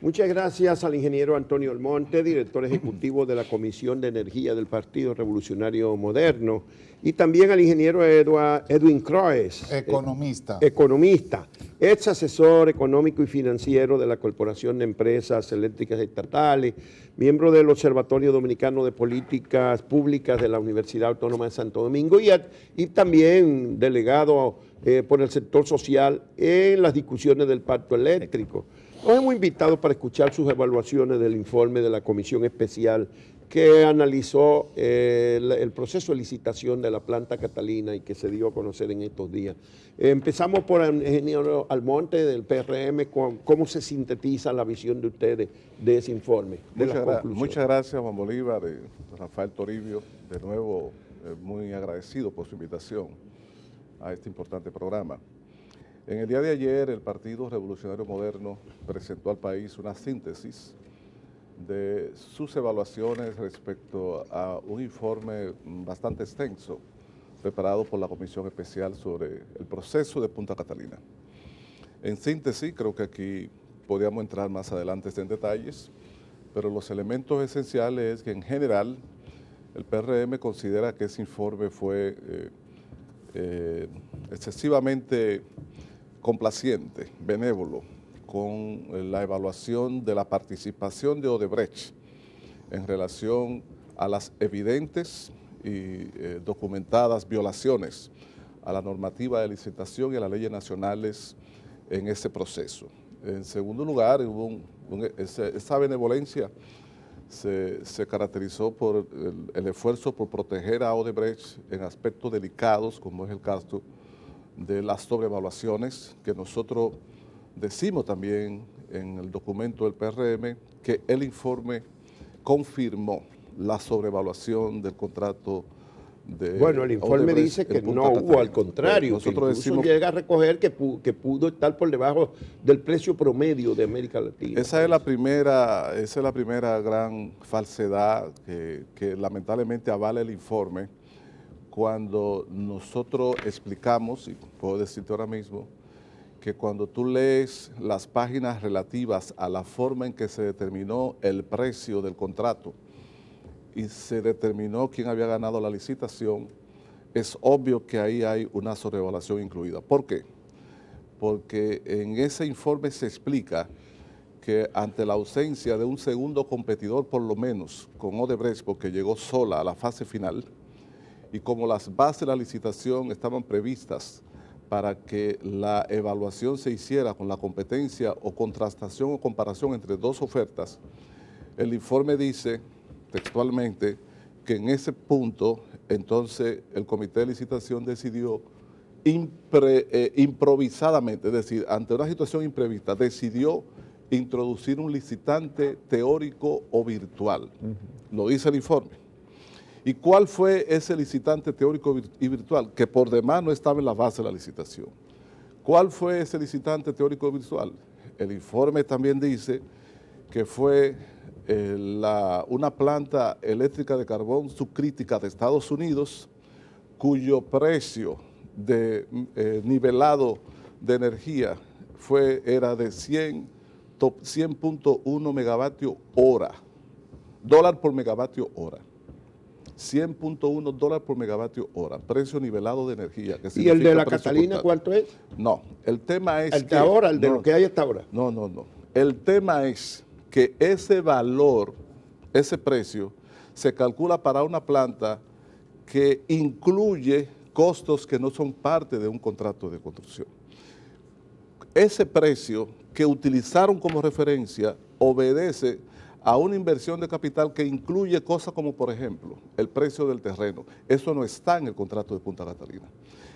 Muchas gracias al ingeniero Antonio Almonte, director ejecutivo de la Comisión de Energía del Partido Revolucionario Moderno, y también al ingeniero Edwin Croes, economista, ex asesor económico y financiero de la Corporación de Empresas Eléctricas Estatales, miembro del Observatorio Dominicano de Políticas Públicas de la Universidad Autónoma de Santo Domingo y también delegado por el sector social en las discusiones del pacto eléctrico. Nos hemos invitado para escuchar sus evaluaciones del informe de la Comisión Especial que analizó el proceso de licitación de la planta Catalina y que se dio a conocer en estos días. Empezamos por el ingeniero Almonte del PRM, cómo se sintetiza la visión de ustedes de ese informe, de las conclusiones. Muchas gracias, Juan Bolívar, Rafael Toribio, de nuevo muy agradecido por su invitación a este importante programa. En el día de ayer, el Partido Revolucionario Moderno presentó al país una síntesis de sus evaluaciones respecto a un informe bastante extenso preparado por la Comisión Especial sobre el proceso de Punta Catalina. En síntesis, creo que aquí podríamos entrar más adelante en detalles, pero los elementos esenciales es que en general el PRM considera que ese informe fue excesivamente complaciente, benévolo, con la evaluación de la participación de Odebrecht en relación a las evidentes y documentadas violaciones a la normativa de licitación y a las leyes nacionales en ese proceso. En segundo lugar, esa benevolencia se caracterizó por el esfuerzo por proteger a Odebrecht en aspectos delicados, como es el caso de las sobrevaluaciones, que nosotros decimos también en el documento del PRM que el informe confirmó la sobrevaluación del contrato de Bueno, el informe Odebrecht dice que no hubo, al contrario, nosotros decimos, llega a recoger que pudo estar por debajo del precio promedio de América Latina. Esa es la primera gran falsedad que lamentablemente avala el informe, cuando nosotros explicamos, y puedo decirte ahora mismo, que cuando tú lees las páginas relativas a la forma en que se determinó el precio del contrato y se determinó quién había ganado la licitación, es obvio que ahí hay una sobrevaluación incluida. ¿Por qué? Porque en ese informe se explica que ante la ausencia de un segundo competidor, por lo menos con Odebrecht, porque llegó sola a la fase final, y como las bases de la licitación estaban previstas para que la evaluación se hiciera con la competencia o contrastación o comparación entre dos ofertas, el informe dice textualmente que en ese punto entonces el comité de licitación decidió improvisadamente, es decir, ante una situación imprevista, decidió introducir un licitante teórico o virtual. Lo dice el informe. ¿Y cuál fue ese licitante teórico y virtual? Que por demás no estaba en la base de la licitación. ¿Cuál fue ese licitante teórico y virtual? El informe también dice que fue una planta eléctrica de carbón subcrítica de Estados Unidos, cuyo precio de nivelado de energía era de 100.1 megavatios hora, dólar por megavatio hora. 100.1 dólares por megavatio hora, precio nivelado de energía. Que ¿Y el de la Catalina cuánto es? No, el tema es ¿El de ahora, el de lo que hay hasta ahora? No. El tema es que ese valor, ese precio, se calcula para una planta que incluye costos que no son parte de un contrato de construcción. Ese precio que utilizaron como referencia obedece a una inversión de capital que incluye cosas como, por ejemplo, el precio del terreno. Eso no está en el contrato de Punta Catalina.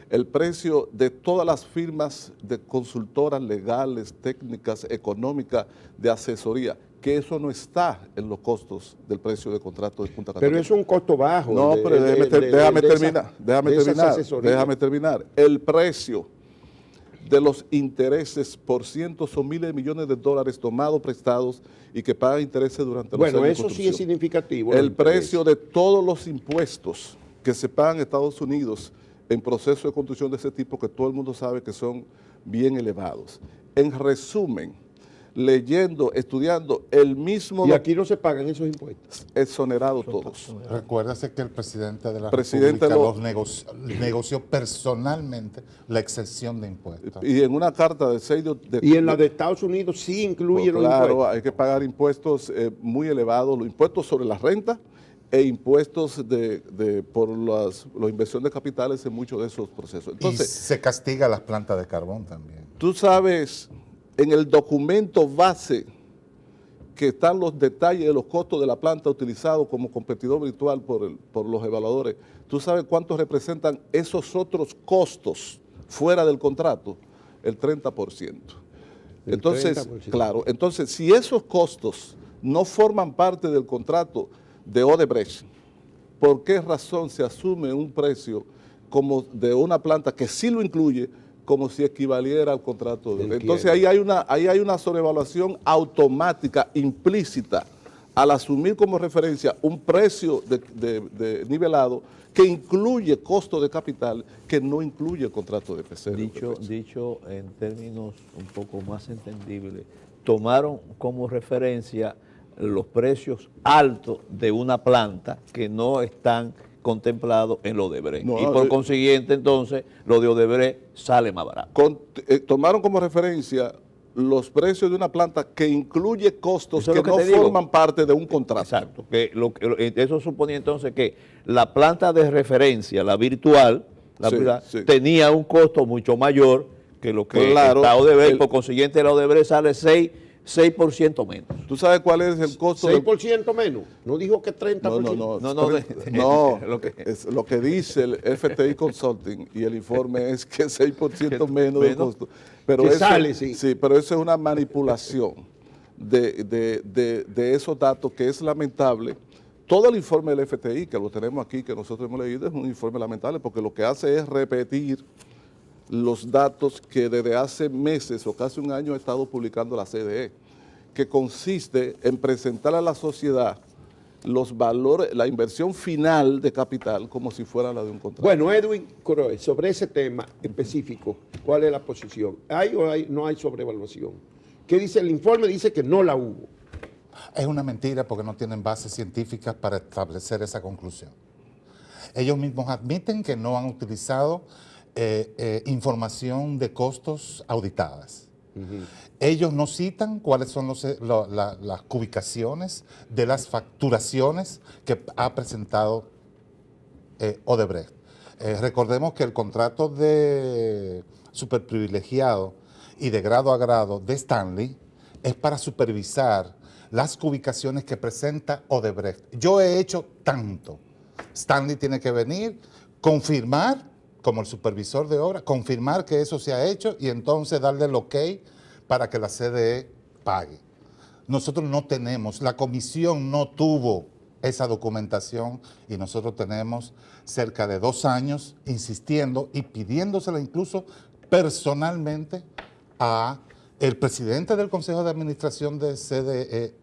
El precio de todas las firmas de consultoras legales, técnicas, económicas, de asesoría, que eso no está en los costos del precio de contrato de Punta Catalina. Pero es un costo bajo. No, pero déjame terminar. El precio de los intereses por cientos o miles de millones de dólares tomados, prestados y que pagan intereses durante los años de construcción. Bueno, eso sí es significativo. El precio de todos los impuestos que se pagan en Estados Unidos en procesos de construcción de ese tipo, que todo el mundo sabe que son bien elevados. En resumen, leyendo, estudiando el mismo... Y aquí no se pagan esos impuestos. Exonerados todos. Recuérdase que el presidente de la República los negoció personalmente la exención de impuestos. Y en una carta de 6 y en la de Estados Unidos sí incluye los impuestos. Claro, hay que pagar impuestos muy elevados, los impuestos sobre la renta e impuestos por la inversión de capitales en muchos de esos procesos. Entonces, y se castiga las plantas de carbón también. Tú sabes, en el documento base que están los detalles de los costos de la planta utilizado como competidor virtual por los evaluadores, ¿tú sabes cuánto representan esos otros costos fuera del contrato? El 30%. Entonces, 30%. Claro, entonces si esos costos no forman parte del contrato de Odebrecht, ¿por qué razón se asume un precio como de una planta que sí lo incluye, como si equivaliera al contrato? Entonces ahí hay una sobrevaluación automática, implícita, al asumir como referencia un precio de nivelado que incluye costo de capital, que no incluye el contrato de PC. Dicho en términos un poco más entendibles, tomaron como referencia los precios altos de una planta que no están contemplados en lo de Odebrecht. Y por consiguiente, entonces, lo de Odebrecht sale más barato. Tomaron como referencia los precios de una planta que incluye costos que no forman parte de un contrato. Exacto. Eso suponía entonces que la planta de referencia, la virtual, tenía un costo mucho mayor que lo que está Odebrecht. Por consiguiente, la Odebrecht sale 6% menos. ¿Tú sabes cuál es el costo? 6% menos. No dijo que 30%. No, lo que dice el FTI Consulting y el informe es que 6% menos de costo. Pero eso, sale, sí, pero eso es una manipulación de esos datos que es lamentable. Todo el informe del FTI, que lo tenemos aquí, que nosotros hemos leído, es un informe lamentable porque lo que hace es repetir los datos que desde hace meses o casi un año ha estado publicando la CDE, que consiste en presentar a la sociedad los valores, la inversión final de capital como si fuera la de un contrato. Bueno, Edwin Croes, sobre ese tema específico, ¿cuál es la posición? ¿Hay o no hay sobrevaluación? ¿Qué dice el informe? Dice que no la hubo. Es una mentira porque no tienen bases científicas para establecer esa conclusión. Ellos mismos admiten que no han utilizado información de costos auditadas. Ellos no citan cuáles son las ubicaciones de las facturaciones que ha presentado Odebrecht. Recordemos que el contrato de superprivilegiado y de grado a grado de Stanley es para supervisar las ubicaciones que presenta Odebrecht. Yo he hecho tanto. Stanley tiene que venir, confirmar, como el supervisor de obra, confirmar que eso se ha hecho y entonces darle el ok para que la CDE pague. Nosotros no tenemos, la comisión no tuvo esa documentación y nosotros tenemos cerca de 2 años insistiendo y pidiéndosela incluso personalmente a el presidente del Consejo de Administración de CDE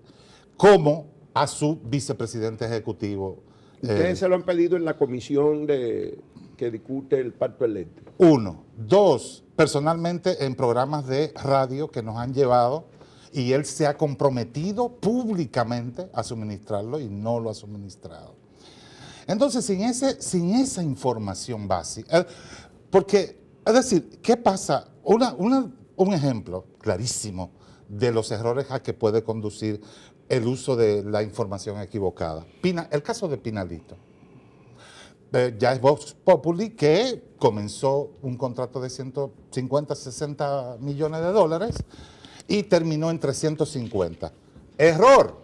como a su vicepresidente ejecutivo. ¿Ustedes se lo han pedido en la comisión que discute el pacto eléctrico? 1. 2, personalmente en programas de radio que nos han llevado y él se ha comprometido públicamente a suministrarlo y no lo ha suministrado. Entonces, sin esa información básica, porque, es decir, ¿qué pasa? Un ejemplo clarísimo de los errores a que puede conducir el uso de la información equivocada. El caso de Pinalito. Ya es Vox Populi que comenzó un contrato de 150, 60 millones de dólares y terminó en 350. ¡Error!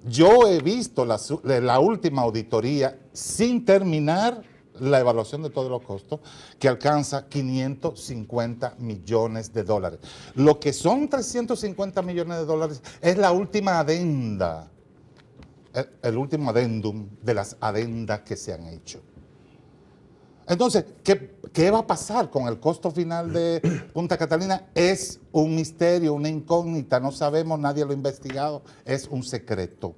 Yo he visto la última auditoría sin terminar la evaluación de todos los costos, que alcanza 550 millones de dólares. Lo que son 350 millones de dólares es la última adenda, el último adendum de las adendas que se han hecho. Entonces, ¿qué va a pasar con el costo final de Punta Catalina? Es un misterio, una incógnita, no sabemos, nadie lo ha investigado, es un secreto.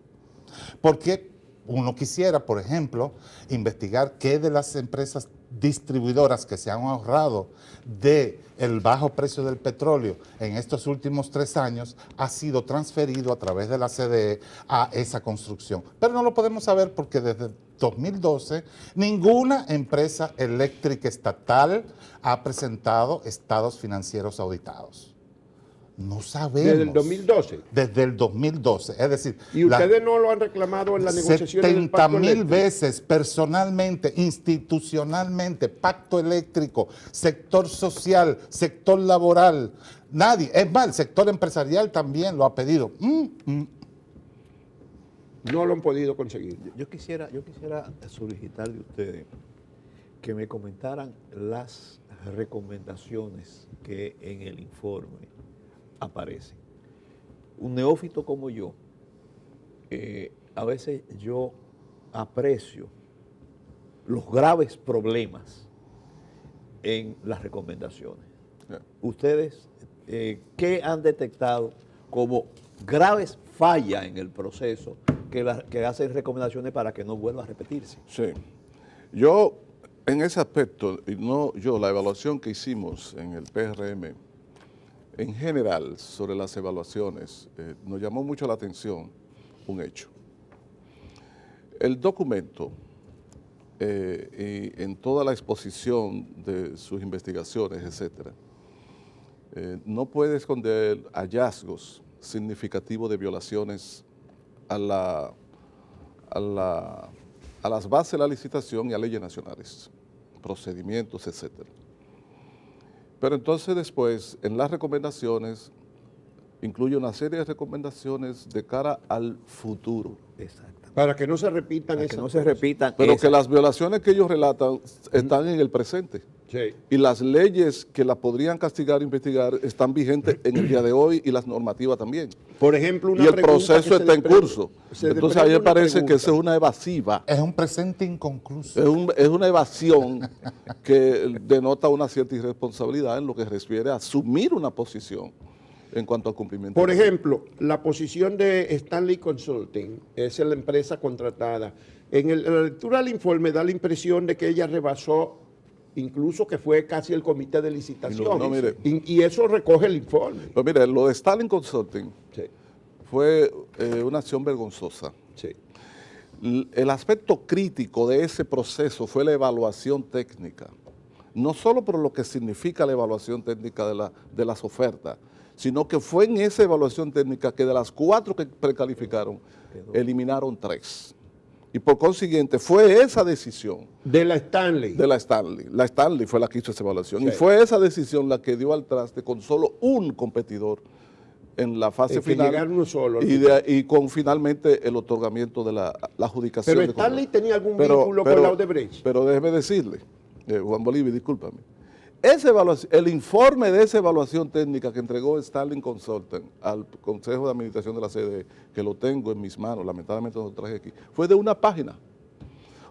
Porque Uno quisiera, por ejemplo, investigar qué de las empresas distribuidoras que se han ahorrado del bajo precio del petróleo en estos últimos 3 años ha sido transferido a través de la CDE a esa construcción. Pero no lo podemos saber porque desde 2012 ninguna empresa eléctrica estatal ha presentado estados financieros auditados. No sabemos. ¿Desde el 2012? Desde el 2012, es decir... ¿Y ustedes no lo han reclamado en las negociaciones del Pacto 70.000 veces, personalmente, institucionalmente, pacto eléctrico, sector social, sector laboral, nadie, es más, el sector empresarial también lo ha pedido. No lo han podido conseguir. Yo quisiera solicitarle a ustedes que me comentaran las recomendaciones que en el informe aparecen. Un neófito como yo, a veces yo aprecio los graves problemas en las recomendaciones. Ustedes, ¿qué han detectado como graves fallas en el proceso que hacen recomendaciones para que no vuelva a repetirse? Sí. Yo, en ese aspecto, y no yo, la evaluación que hicimos en el PRM, en general, sobre las evaluaciones, nos llamó mucho la atención un hecho. El documento, y en toda la exposición de sus investigaciones, etcétera, no puede esconder hallazgos significativos de violaciones a las bases de la licitación y a leyes nacionales, procedimientos, etcétera. Pero entonces después, en las recomendaciones, incluye una serie de recomendaciones de cara al futuro. Exacto. Para que no se repitan esas cosas. Pero que las violaciones que ellos relatan están en el presente. Sí. Y las leyes que las podrían castigar, investigar, están vigentes en el día de hoy y las normativas también. Por ejemplo, y el proceso está en curso. Entonces a mí me parece que esa es una evasiva. Es un presente inconcluso. Es una evasión que denota una cierta irresponsabilidad en lo que refiere a asumir una posición en cuanto al cumplimiento. Por ejemplo, la posición de Stanley Consulting, es la empresa contratada. En la lectura del informe da la impresión de que ella rebasó, incluso que fue casi el comité de licitación. No, mire, y eso recoge el informe. Pues mire, lo de Stanley Consulting fue una acción vergonzosa. Sí. El aspecto crítico de ese proceso fue la evaluación técnica. No solo por lo que significa la evaluación técnica de las ofertas, sino que fue en esa evaluación técnica que de las 4 que precalificaron, eliminaron 3. Y por consiguiente fue esa decisión. De la Stanley. De la Stanley. La Stanley fue la que hizo esa evaluación. Sí. Y fue esa decisión la que dio al traste con solo un competidor en la fase final. Llegar uno solo. Y con finalmente el otorgamiento de la adjudicación. Pero Stanley tenía algún vínculo con la Odebrecht. Pero déjeme decirle, Juan Bolívar, discúlpame. El informe de esa evaluación técnica que entregó Stanley Consulting al Consejo de Administración de la CDE, que lo tengo en mis manos, lamentablemente no lo traje aquí, fue de una página.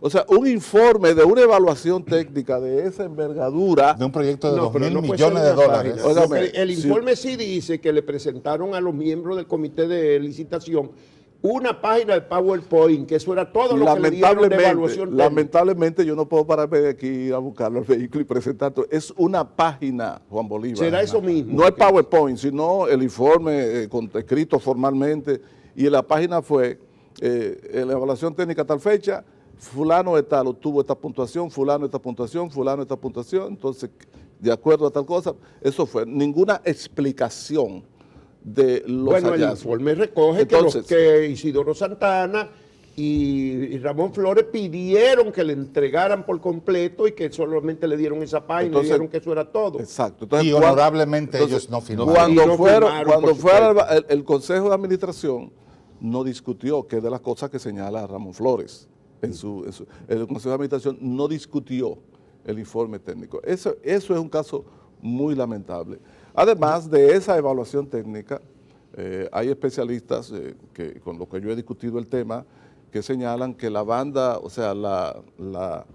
O sea, un informe de una evaluación técnica de esa envergadura. De un proyecto de 2.000 millones de dólares. Óigame, el informe sí dice que le presentaron a los miembros del comité de licitación una página de PowerPoint, que eso era todo lo que le dieron de evaluación técnica. Lamentablemente yo no puedo pararme de aquí a buscarlo al vehículo y presentar todo. Es una página, Juan Bolívar. ¿Será eso mismo? No es PowerPoint, sino el informe escrito formalmente. Y en la página fue, en la evaluación técnica a tal fecha, fulano de tal obtuvo esta puntuación, fulano esta puntuación, fulano esta puntuación. Entonces, de acuerdo a tal cosa, eso fue. Ninguna explicación de los hallazgos. El informe recoge entonces, que Isidoro Santana y Ramón Flores pidieron que le entregaran por completo y que solamente le dieron esa página, entonces, y dijeron que eso era todo. Exacto. Entonces, y honorablemente ellos no firmaron. Cuando fuera el Consejo de Administración no discutió, que es de las cosas que señala Ramón Flores, el Consejo de Administración no discutió el informe técnico. Eso es un caso muy lamentable. Además de esa evaluación técnica, hay especialistas que con los que yo he discutido el tema, que señalan que la banda, o sea, la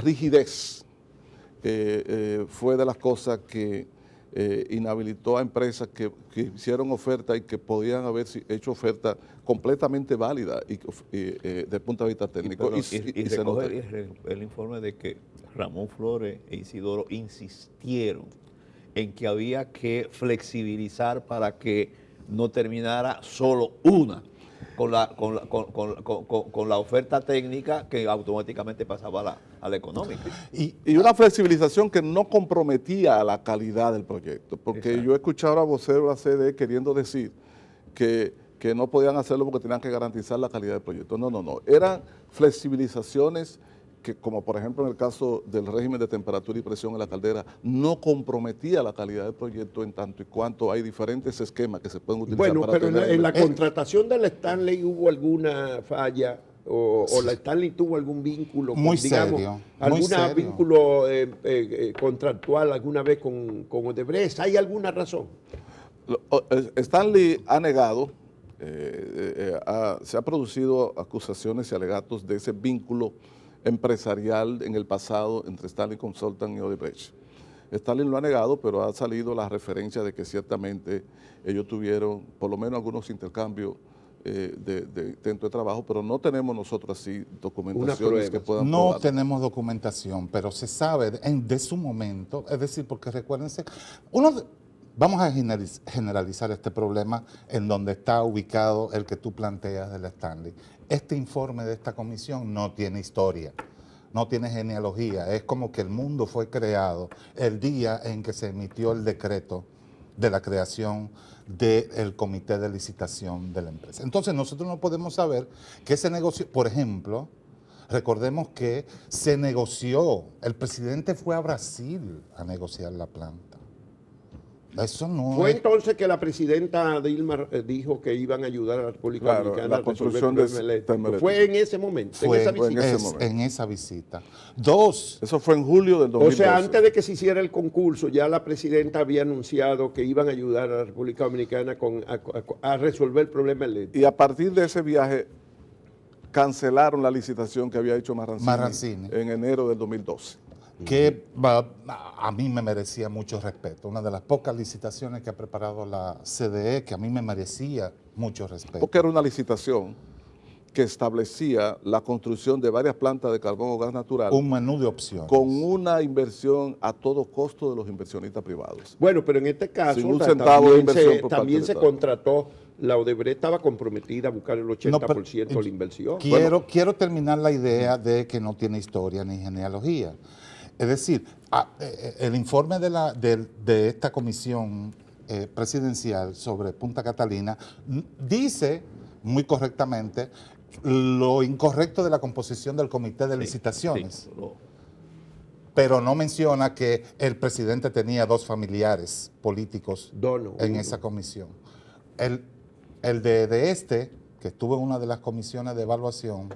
rigidez fue de las cosas que inhabilitó a empresas que hicieron oferta y que podían haber hecho oferta completamente válida y desde el punto de vista técnico. Y recoger el informe de que Ramón Flores e Isidoro insistieron en que había que flexibilizar para que no terminara solo una con la oferta técnica que automáticamente pasaba a la económica. Y una flexibilización que no comprometía a la calidad del proyecto, porque exacto, yo he escuchado a voceros de la CDE queriendo decir que no podían hacerlo porque tenían que garantizar la calidad del proyecto. No. Eran flexibilizaciones que, como por ejemplo en el caso del régimen de temperatura y presión en la caldera, no comprometía la calidad del proyecto en tanto y cuanto hay diferentes esquemas que se pueden utilizar. Bueno, para pero en la contratación de la Stanley hubo alguna falla o la Stanley tuvo algún vínculo, muy serio, algún vínculo contractual alguna vez con Odebrecht. ¿Hay alguna razón? Stanley ha negado, se ha producido acusaciones y alegatos de ese vínculo empresarial en el pasado entre Stanley Consultant y Odebrecht. Stanley lo ha negado, pero ha salido la referencia de que ciertamente ellos tuvieron por lo menos algunos intercambios dentro de trabajo, pero no tenemos nosotros así documentaciones que puedan probar. No tenemos documentación, pero se sabe de su momento, es decir, porque recuérdense, vamos a generalizar este problema en donde está ubicado el que tú planteas del Stanley. Este informe de esta comisión no tiene historia, no tiene genealogía. Es como que el mundo fue creado el día en que se emitió el decreto de la creación del comité de licitación de la empresa. Entonces nosotros no podemos saber que se negoció, por ejemplo, recordemos que se negoció, el presidente fue a Brasil a negociar la planta. Eso no fue entonces que la presidenta Dilma dijo que iban a ayudar a la República Dominicana a construcción de eléctrico. Fue en ese momento, en esa visita. Eso fue en julio del 2012. O sea, antes de que se hiciera el concurso, ya la presidenta había anunciado que iban a ayudar a la República Dominicana a resolver el problema eléctrico. Y a partir de ese viaje cancelaron la licitación que había hecho Marrancini en enero del 2012. Que a mí me merecía mucho respeto. Una de las pocas licitaciones que ha preparado la CDE que a mí me merecía mucho respeto. Porque era una licitación que establecía la construcción de varias plantas de carbón o gas natural. Un menú de opciones. Con una inversión a todo costo de los inversionistas privados. Bueno, pero en este caso sin un centavo de inversión también se contrató, la Odebrecht estaba comprometida a buscar el 80% de la inversión. Quiero terminar la idea de que no tiene historia ni genealogía. Es decir, el informe de esta comisión presidencial sobre Punta Catalina dice muy correctamente lo incorrecto de la composición del comité de licitaciones, pero no menciona que el presidente tenía 2 familiares políticos en esa comisión. El de este, que estuvo en una de las comisiones de evaluación,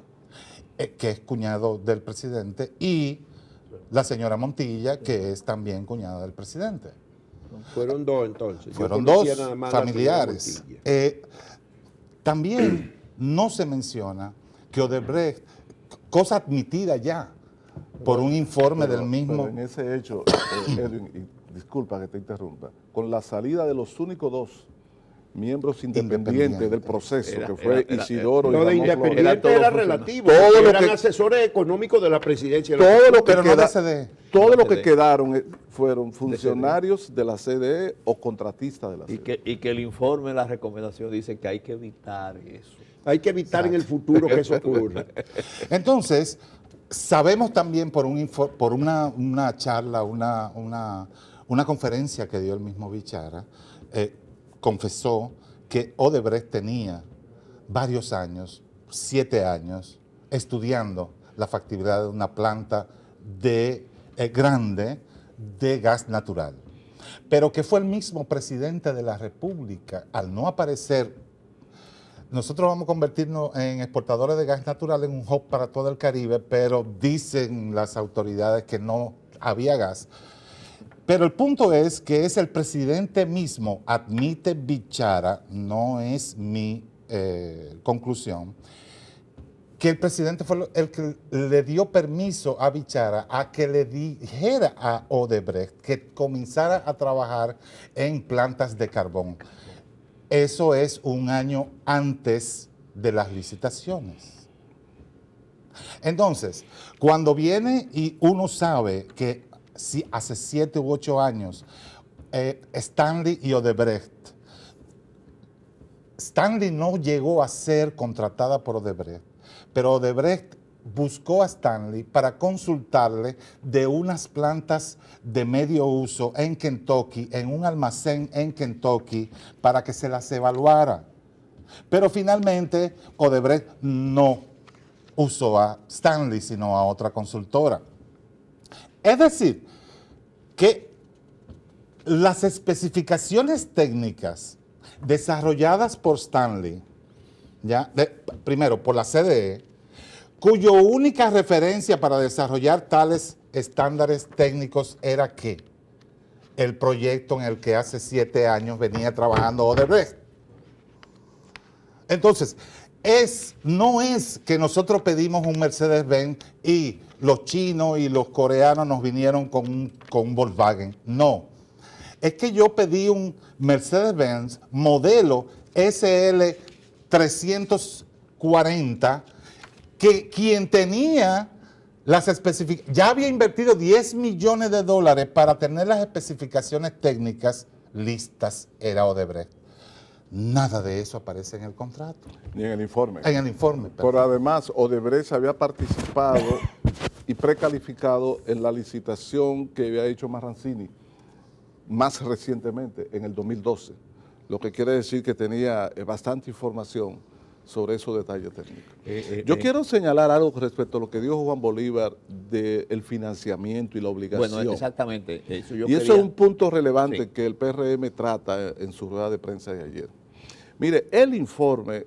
que es cuñado del presidente, y la señora Montilla, que es también cuñada del presidente. Fueron 2 entonces. Fueron 2 familiares. También no se menciona que Odebrecht, cosa admitida ya por un informe del mismo... Pero en ese hecho, Edwin, y disculpa que te interrumpa, con la salida de los únicos 2 miembros independientes del proceso, que fue Isidoro y Ramón Flores. Independiente era relativo, eran asesores económicos de la presidencia. Todo lo que quedaron fueron funcionarios de la CDE o contratistas de la CDE. Y que el informe, la recomendación dice que hay que evitar eso. Hay que evitar en el futuro que eso ocurra. Entonces, sabemos también por una charla, una conferencia que dio el mismo Bichara, confesó que Odebrecht tenía varios años, 7 años, estudiando la factibilidad de una planta grande de gas natural. Pero que fue el mismo presidente de la República, al no aparecer, nosotros vamos a convertirnos en exportadores de gas natural en un hub para todo el Caribe, pero dicen las autoridades que no había gas. Pero el punto es que es el presidente mismo, admite Bichara, no es mi conclusión, que el presidente fue el que le dio permiso a Bichara a que le dijera a Odebrecht que comenzara a trabajar en plantas de carbón. Eso es un año antes de las licitaciones. Entonces, cuando viene y uno sabe que si hace 7 u 8 años Stanley y Odebrecht, Stanley no llegó a ser contratada por Odebrecht, pero Odebrecht buscó a Stanley para consultarle de unas plantas de medio uso en Kentucky, en un almacén en Kentucky, para que se las evaluara. Pero finalmente Odebrecht no usó a Stanley, sino a otra consultora. Es decir, que las especificaciones técnicas desarrolladas por Stanley, primero por la CDE, cuya única referencia para desarrollar tales estándares técnicos era ¿qué? El proyecto en el que hace 7 años venía trabajando Odebrecht. Entonces, no es que nosotros pedimos un Mercedes-Benz y los chinos y los coreanos nos vinieron con un Volkswagen. No. Es que yo pedí un Mercedes-Benz modelo SL 340 que quien tenía las especificaciones, ya había invertido $10 millones para tener las especificaciones técnicas listas, era Odebrecht. Nada de eso aparece en el contrato. Ni en el informe. En el informe. Pero además, Odebrecht había participado y precalificado en la licitación que había hecho Marrancini más recientemente, en el 2012, lo que quiere decir que tenía bastante información sobre esos detalles técnicos. Yo quiero señalar algo respecto a lo que dijo Juan Bolívar del financiamiento y la obligación. Bueno, exactamente. Eso es un punto relevante que el PRM trata en su rueda de prensa de ayer. Mire, el informe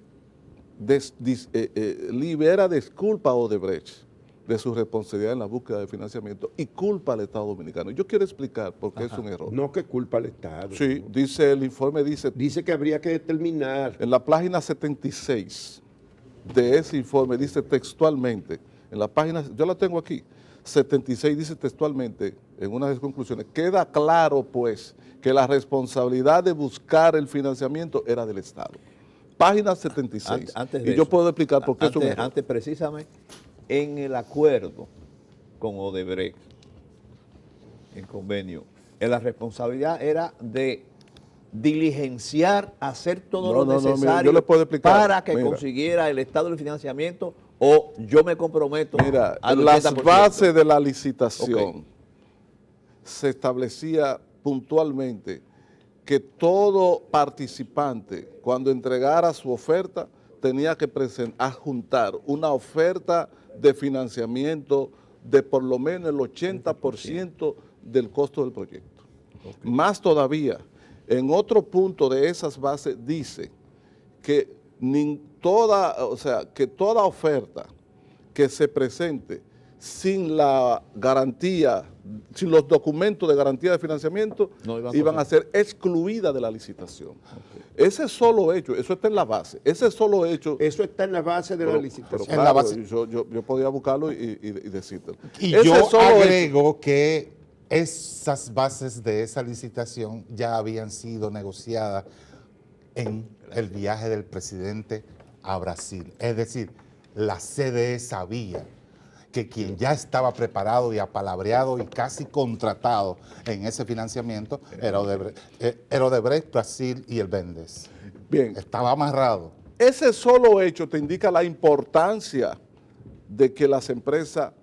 libera disculpa a Odebrecht de su responsabilidad en la búsqueda de financiamiento y culpa al Estado Dominicano. Yo quiero explicar por qué es un error. No que culpa al Estado. Sí, ¿no? el informe dice que habría que determinar. En la página 76 de ese informe dice textualmente, en la página, yo la tengo aquí, 76 dice textualmente, en una de las conclusiones, queda claro pues que la responsabilidad de buscar el financiamiento era del Estado. Página 76. Y yo puedo explicar por qué es un error. Antes precisamente, en el acuerdo con Odebrecht, el convenio, la responsabilidad era de diligenciar, hacer todo lo necesario yo le puedo explicar. Para que consiguiera el Estado el financiamiento, o yo me comprometo al 80%. Las bases de la licitación se establecía puntualmente que todo participante, cuando entregara su oferta, tenía que adjuntar una oferta de financiamiento de por lo menos el 80% del costo del proyecto. Más todavía, en otro punto de esas bases dice que que toda oferta que se presente sin la garantía, sin los documentos de garantía de financiamiento, iban a ser excluidas de la licitación. Ese solo hecho, eso está en la base, ese solo hecho... Eso está en la base de la licitación. Pero claro, yo podía buscarlo y decírtelo. Y yo agrego que esas bases de esa licitación ya habían sido negociadas en el viaje del presidente a Brasil. Es decir, la CDE sabía que quien ya estaba preparado y apalabreado y casi contratado en ese financiamiento era Odebrecht, Brasil y el Bendes. Bien. Estaba amarrado. Ese solo hecho te indica la importancia de que las empresas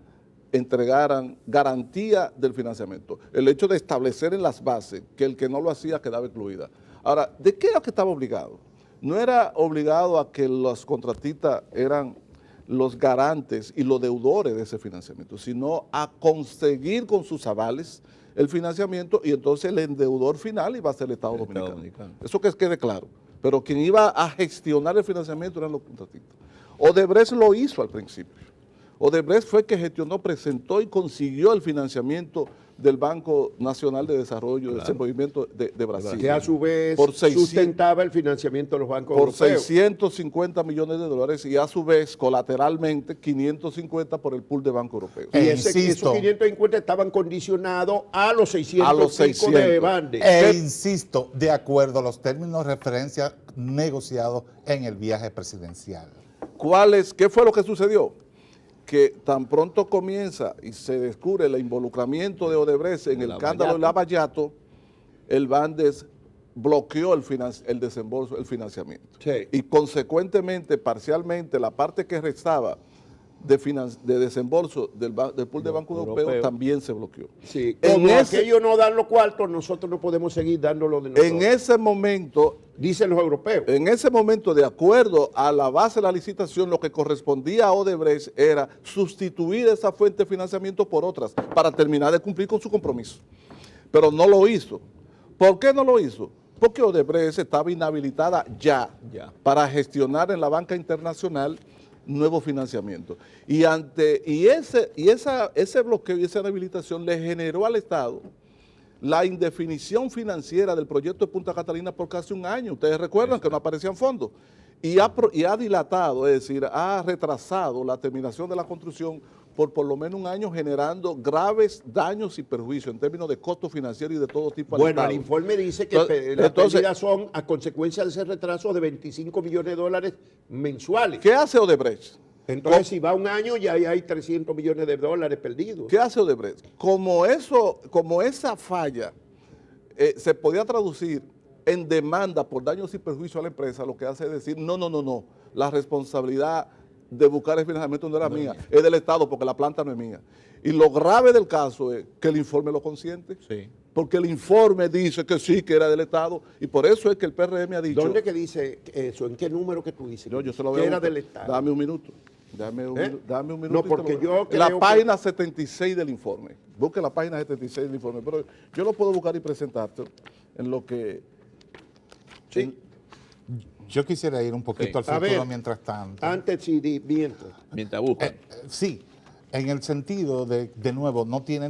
entregaran garantía del financiamiento. El hecho de establecer en las bases que el que no lo hacía quedaba excluida. Ahora, ¿de qué era que estaba obligado? No era obligado a que los contratistas eran los garantes y los deudores de ese financiamiento, sino a conseguir con sus avales el financiamiento, y entonces el endeudor final iba a ser el Estado Dominicano. Eso que quede claro. Pero quien iba a gestionar el financiamiento eran los contratistas. Odebrecht lo hizo al principio. Odebrecht fue que gestionó, presentó y consiguió el financiamiento del Banco Nacional de Desarrollo, de Desenvolvimiento de Brasil. Que a su vez sustentaba el financiamiento de los bancos europeos. Por 650 millones de dólares y a su vez colateralmente 550 por el pool de Banco Europeo. Y esos 550 estaban condicionados a los 600 de Bandes. Insisto, de acuerdo a los términos de referencia negociados en el viaje presidencial. ¿Qué fue lo que sucedió? Que tan pronto comienza y se descubre el involucramiento de Odebrecht en el escándalo de Lavallato, el Bandes bloqueó el desembolso, el financiamiento. Sí. Y consecuentemente, parcialmente, la parte que restaba de desembolso del pool de Banco Europeo también se bloqueó. Sí. Como aquellos no dan los cuartos, nosotros no podemos seguir dándolo de nosotros. En ese momento, dicen los europeos. En ese momento, de acuerdo a la base de la licitación, lo que correspondía a Odebrecht era sustituir esa fuente de financiamiento por otras para terminar de cumplir con su compromiso. Pero no lo hizo. ¿Por qué no lo hizo? Porque Odebrecht estaba inhabilitada ya para gestionar en la banca internacional nuevo financiamiento. Y ese bloqueo y esa inhabilitación le generó al Estado la indefinición financiera del proyecto de Punta Catalina por casi un año. Ustedes recuerdan que no aparecían fondos. Y ha dilatado, es decir, ha retrasado la terminación de la construcción por lo menos un año, generando graves daños y perjuicios en términos de costo financiero y de todo tipo. Bueno, el informe dice que las pérdidas son a consecuencia de ese retraso de 25 millones de dólares mensuales. ¿Qué hace Odebrecht? Entonces, si va un año, ya hay 300 millones de dólares perdidos. ¿Qué hace Odebrecht? Como esa falla se podía traducir en demanda por daños y perjuicios a la empresa, lo que hace es decir, no, la responsabilidad de buscar el financiamiento no era mía, es del Estado porque la planta no es mía. Y lo grave del caso es que el informe lo consiente, porque el informe dice que sí, que era del Estado, y por eso es que el PRM ha dicho... ¿Dónde que dice eso? ¿En qué número que tú dices? Yo se lo veo. Que era del Estado. Dame un minuto. Dame un minuto. No, porque yo creo la página 76 del informe. Busque la página 76 del informe, pero yo lo puedo buscar y presentarte en lo que... Sí. Yo quisiera ir un poquito al futuro mientras tanto. Antes mientras buscan. Sí, en el sentido de nuevo, no tiene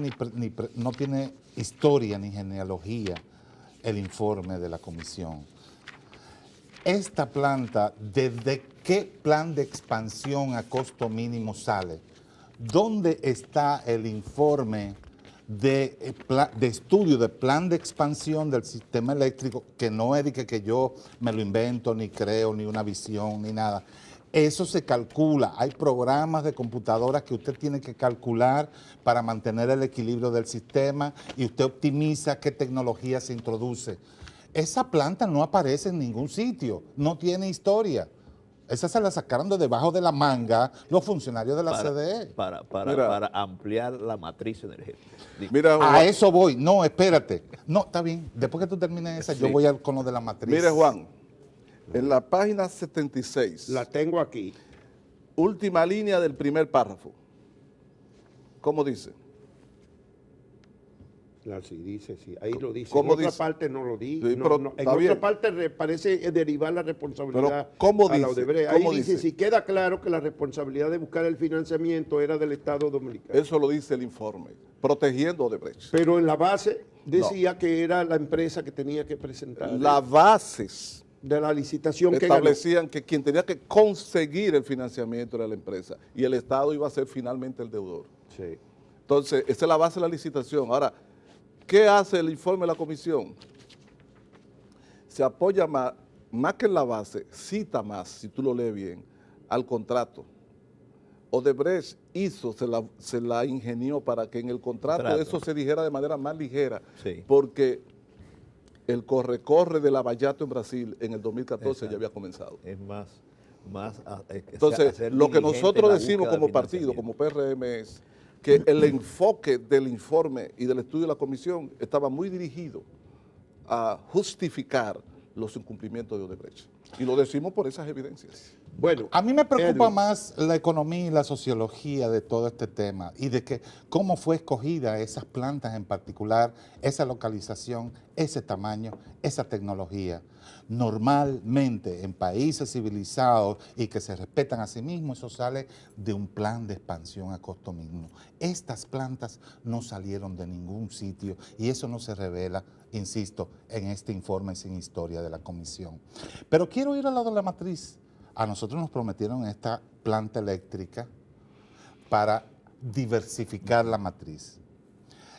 no tiene historia ni genealogía el informe de la comisión. Esta planta, ¿desde qué plan de expansión a costo mínimo sale? ¿Dónde está el informe de estudio de plan de expansión del sistema eléctrico, que no es de que yo me lo invento, ni creo, ni una visión, ni nada? Eso se calcula, hay programas de computadoras que usted tiene que calcular para mantener el equilibrio del sistema y usted optimiza qué tecnología se introduce. Esa planta no aparece en ningún sitio, no tiene historia. Esa se la sacaron de debajo de la manga los funcionarios de la CDE. Para ampliar la matriz energética. Mira, Juan, a eso voy. No, espérate. No, está bien. Después que tú termines esa, yo voy con lo de la matriz. Mire, Juan, en la página 76. La tengo aquí. Última línea del primer párrafo. ¿Cómo dice? Sí, dice, sí. Ahí lo dice. ¿Cómo en dice? otra parte no lo dice. Sí, pero en otra parte parece derivar la responsabilidad ¿cómo a la dice? Odebrecht. Ahí ¿Cómo dice, si queda claro que la responsabilidad de buscar el financiamiento era del Estado Dominicano. Eso lo dice el informe, protegiendo a Odebrecht. Pero en la base decía que era la empresa que tenía que presentar. Las bases de la licitación establecían que quien tenía que conseguir el financiamiento era la empresa y el Estado iba a ser finalmente el deudor. Sí. Entonces, esa es la base de la licitación. Ahora, ¿qué hace el informe de la comisión? Se apoya más que en la base, cita más, si tú lo lees bien, al contrato. Odebrecht se la ingenió para que en el contrato eso se dijera de manera más ligera, porque el corre-corre de Lavallato en Brasil en el 2014 ya había comenzado. Es más entonces, lo que nosotros decimos como partido, como PRM, es que el enfoque del informe y del estudio de la comisión estaba muy dirigido a justificar los incumplimientos de Odebrecht. Y lo decimos por esas evidencias. Bueno, a mí me preocupa Edwin, más la economía y la sociología de todo este tema y de que cómo fue escogida esas plantas en particular, esa localización, ese tamaño, esa tecnología. Normalmente en países civilizados y que se respetan a sí mismos, eso sale de un plan de expansión a costo mínimo. Estas plantas no salieron de ningún sitio y eso no se revela, insisto, en este informe sin historia de la comisión. Pero quiero ir al lado de la matriz. A nosotros nos prometieron esta planta eléctrica para diversificar la matriz.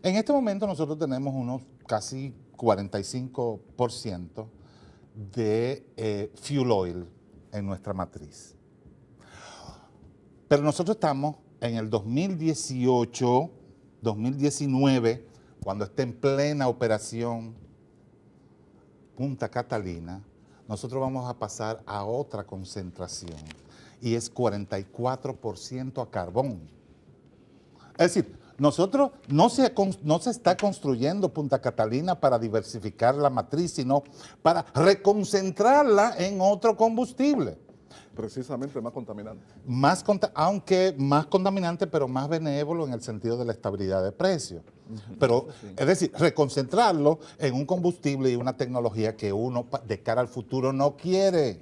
En este momento nosotros tenemos unos casi 45% de fuel oil en nuestra matriz. Pero nosotros estamos en el 2018, 2019, cuando esté en plena operación Punta Catalina, nosotros vamos a pasar a otra concentración y es 44% a carbón. Es decir, nosotros no se está construyendo Punta Catalina para diversificar la matriz, sino para reconcentrarla en otro combustible. Precisamente más contaminante. Aunque más contaminante, pero más benévolo en el sentido de la estabilidad de precios. Pero, es decir, reconcentrarlo en un combustible y una tecnología que uno de cara al futuro no quiere.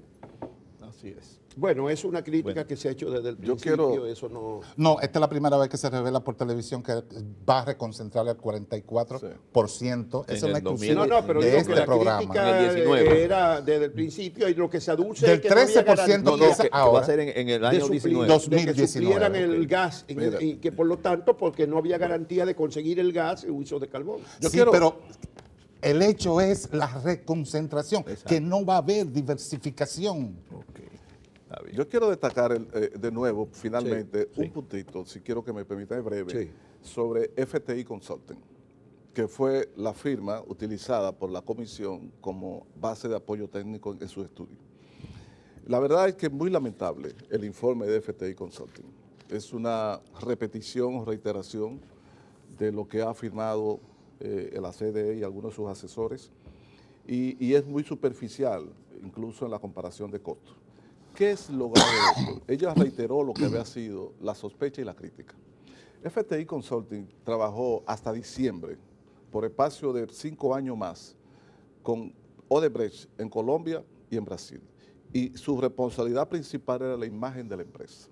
Así es. Bueno, es una crítica que se ha hecho desde el principio, eso no... No, esta es la primera vez que se revela por televisión que va a reconcentrar el 44%. Sí. Esa es una No, exclusiva no, pero de digo este que la programa. crítica En el 19. era desde el principio y lo que se aduce Del es que no había 13% garantía que va a ser en el año 19. de que suplieran el gas Mira. y que por lo tanto, porque no había garantía de conseguir el gas, el uso de carbón. Pero el hecho es la reconcentración, Exacto. que no va a haber diversificación. Yo quiero destacar de nuevo, finalmente, Sí. un puntito, si quiero que me permita en breve, Sí. sobre FTI Consulting, que fue la firma utilizada por la comisión como base de apoyo técnico en su estudio. La verdad es que es muy lamentable el informe de FTI Consulting. Es una repetición o reiteración de lo que ha afirmado la CDE y algunos de sus asesores, y es muy superficial, incluso en la comparación de costos. ¿Qué es lo grave de esto? Ella reiteró lo que había sido la sospecha y la crítica. FTI Consulting trabajó hasta diciembre, por espacio de 5 años más, con Odebrecht en Colombia y en Brasil. Y su responsabilidad principal era la imagen de la empresa.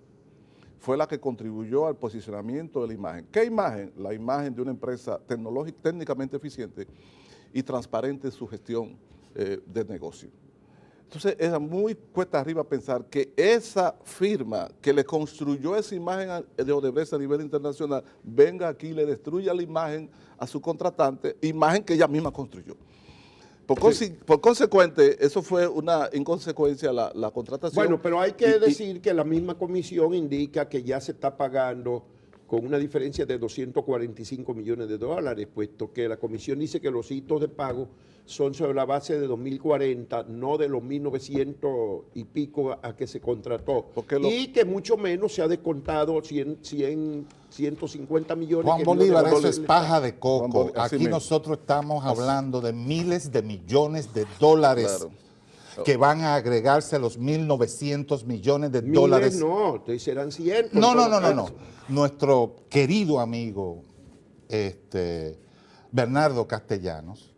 Fue la que contribuyó al posicionamiento de la imagen. ¿Qué imagen? La imagen de una empresa técnicamente eficiente y transparente en su gestión de negocio. Entonces, era muy cuesta arriba pensar que esa firma que le construyó esa imagen de Odebrecht a nivel internacional, venga aquí y le destruya la imagen a su contratante, imagen que ella misma construyó. Por consecuente, eso fue una inconsecuencia la contratación. Bueno, pero hay que decir que la misma comisión indica que ya se está pagando con una diferencia de 245 millones de dólares, puesto que la comisión dice que los hitos de pago son sobre la base de 2040, no de los 1900 y pico a que se contrató. Y que mucho menos se ha descontado 150 millones. Juan que Bolívar, no eso es paja de coco. Aquí mismo. nosotros estamos hablando de miles de millones de dólares. Claro. Que van a agregarse a los 1.900 millones de dólares. No, serán 100. No. Nuestro querido amigo Bernardo Castellanos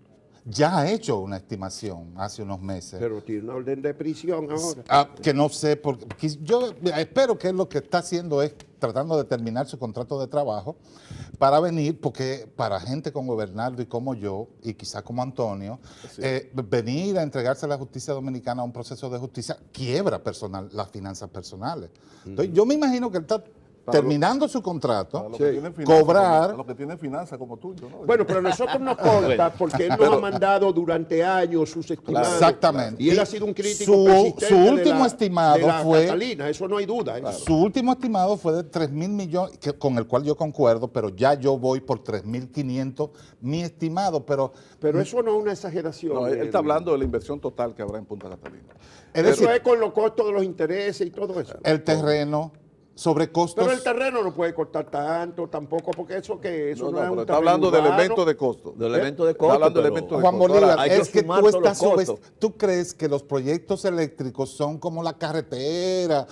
ya ha hecho una estimación hace unos meses. Pero tiene una orden de prisión ahora. Que no sé, porque yo espero que él lo que está haciendo es tratando de terminar su contrato de trabajo para venir, porque para gente como Bernardo y como yo, y quizá como Antonio, venir a entregarse a la justicia dominicana a un proceso de justicia quiebra las finanzas personales. Entonces, yo me imagino que él está terminando su contrato, cobrar... A los que tienen finanzas como tú. ¿No? Bueno, pero a nosotros nos consta porque él nos ha mandado durante años sus estimados. Exactamente. Y él ha sido un crítico persistente su último estimado de la fue... Catalina, eso no hay duda. Su último estimado fue de 3.000 millones, con el cual yo concuerdo, pero ya yo voy por 3.500, mi estimado, pero... Pero eso no es una exageración. No, él está hablando de la inversión total que habrá en Punta Catalina. Eso es con los costos de los intereses y todo eso. El terreno, sobre costos. Pero el terreno no puede costar tanto, tampoco, porque eso que eso no es un está hablando del elemento de costo. Del elemento de costo. Está hablando del elemento de Juan costo. Bolívar, Ahora, es que que tú crees que los proyectos eléctricos son como la carretera,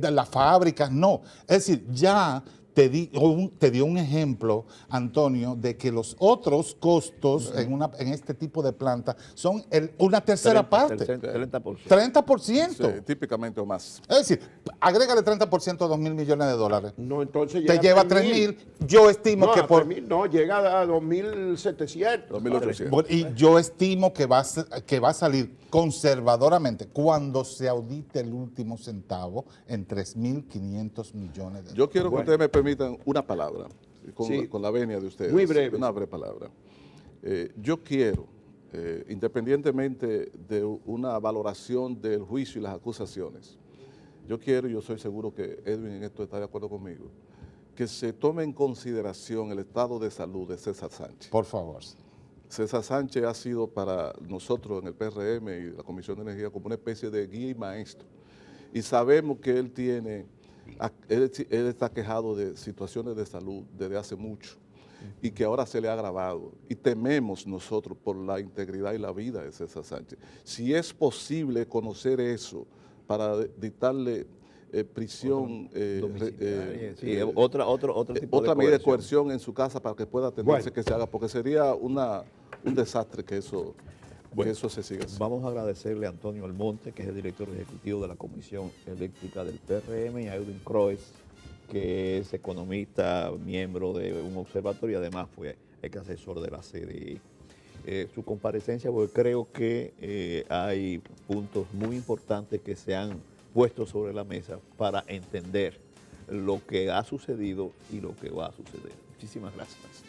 las fábricas. No, es decir, ya te dio un ejemplo, Antonio, de que los otros costos en este tipo de planta son una tercera parte. 30%. 30%. Sí, típicamente o más. Es decir, agrégale 30% a 2.000 millones de dólares. No, entonces Te lleva 3.000. Yo estimo que por... 3.000 no, llega a 2.700. 2.800. Y yo estimo que va a salir conservadoramente, cuando se audite el último centavo, en 3.500 millones de dólares. Yo quiero que ustedes me permitan una palabra, con la venia de ustedes. Muy breve. Una breve palabra. Yo quiero, independientemente de una valoración del juicio y las acusaciones, yo soy seguro que Edwin en esto está de acuerdo conmigo, que se tome en consideración el estado de salud de César Sánchez. Por favor. César Sánchez ha sido para nosotros en el PRM y la Comisión de Energía como una especie de guía y maestro. Y sabemos que él está quejado de situaciones de salud desde hace mucho y que ahora se le ha agravado. Y tememos nosotros por la integridad y la vida de César Sánchez. Si es posible conocer eso para dictarle prisión, otra medida de coerción en su casa para que pueda atenderse, que se haga, porque sería un desastre que eso se siga así. Vamos a agradecerle a Antonio Almonte, que es el director ejecutivo de la Comisión Eléctrica del PRM, y a Edwin Croes, que es economista, miembro de un observatorio y además fue ex asesor de la CDI. Su comparecencia, porque creo que hay puntos muy importantes que se han puesto sobre la mesa para entender lo que ha sucedido y lo que va a suceder. Muchísimas gracias.